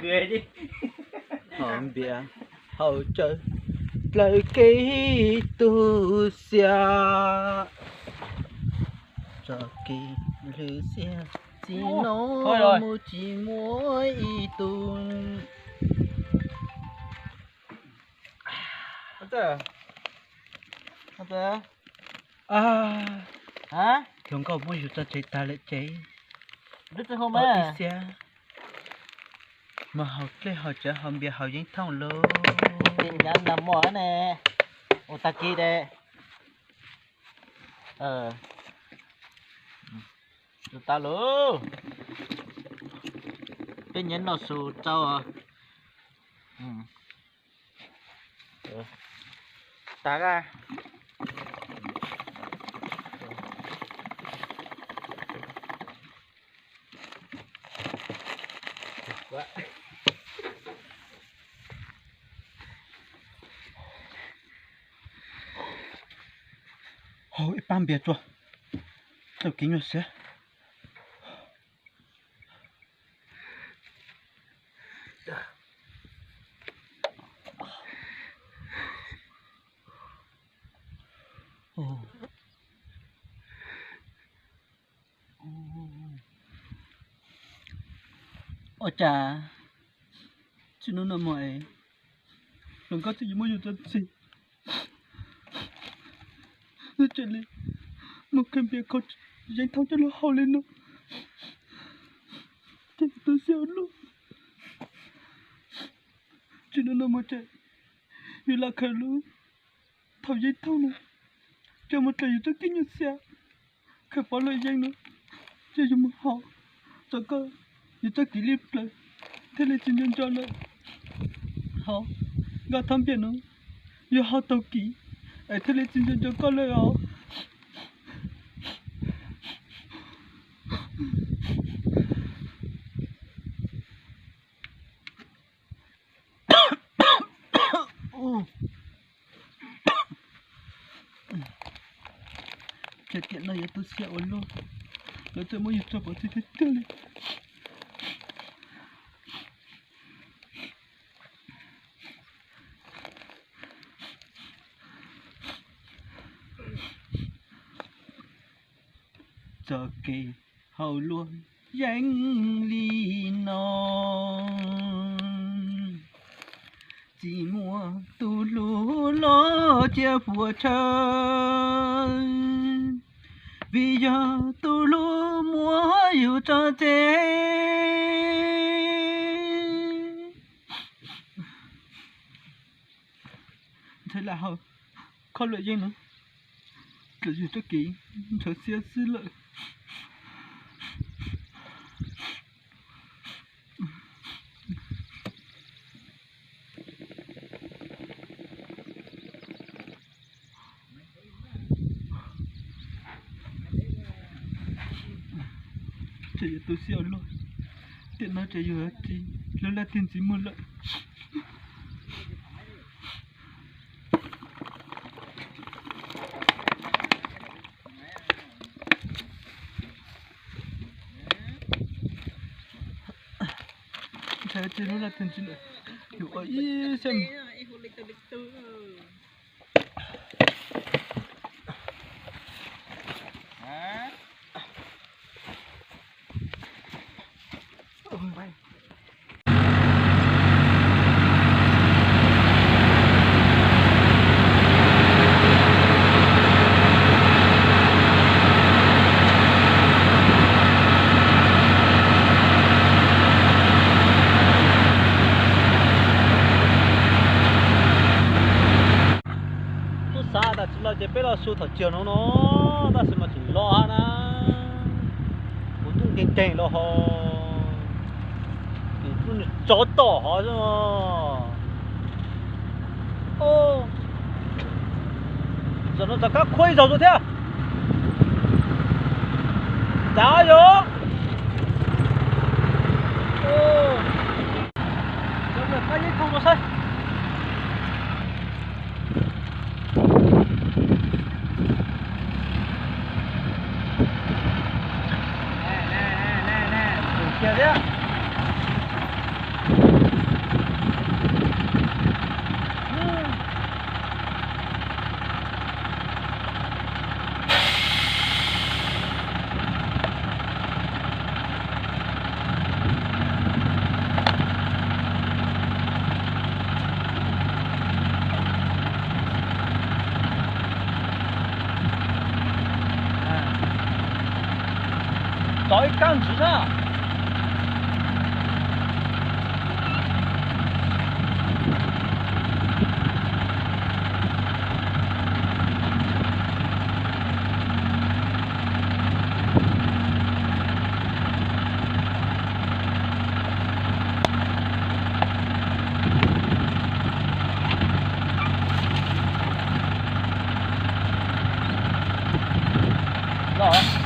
cười đi. Hòn bia hậu trời lời ký tu xia cho kỳ lư xia chỉ nó mu chỉ mỗi tu Apa? à Hả? chúng có muốn cho chơi ta lại chơi Đứt rồi không ở á? xia mà học lấy học chơi hòn bia học những thông luôn Tin nhắn nằm mỏ nè. Otaki đây. Tụi tao luôn. Tin nhắn nó sù trâu à? Tá ra. Quá. Ôi, bám biệt rồi. Tao kính rồi xế. Ôi chà. Chứ nó nằm mọi. Đừng có gì mới dùng chân gì. Nó chạy lên. Một cái việc có danh thông cho nó hào lên nó. Chạy tôi xéo luôn. Chứ nó nằm mọi chạy. Vì là khởi luôn. Thảo danh thông này. Cho một trời tôi kinh nhật xe. Khởi phó lời danh nữa. Chứ dùng một hào. Cho cơ. Vì tôi kỷ liệp lại. Thế là xin nhân cho lại. Hào. Gà thăm biển nó. Vì hào tàu kỷ. Ấy thế là xin nhân cho con lời hào. Chuyện kiện này tôi xẹo luôn. Nó sẽ mới cho bảo thì thế tươi. Cho kỳ hầu luôn danh ly non chỉ mua tu lú lo chia phùa chân vì giờ tu lú múa yêu cho thế thế là hầu không lợi danh nữa lợi gì cho kỹ cho xe xin lợi chạy tôi xéo luôn tiện nó chạy vừa thì nó là tiền gì mua lợi chạy chạy nó là tiền gì lợi hiểu ấy xem ta chỉ lo chế bé lo su thọ chiều nó ta sẽ mà chỉ lo na cũng tung tiền tiền lo ho thì cũng chó tỏ họ chứ mà ô giờ nó các khuấy dầu rồi thế à giá vô ô giờ mình có gì không có sai kia đấy 找一杠直上。到了。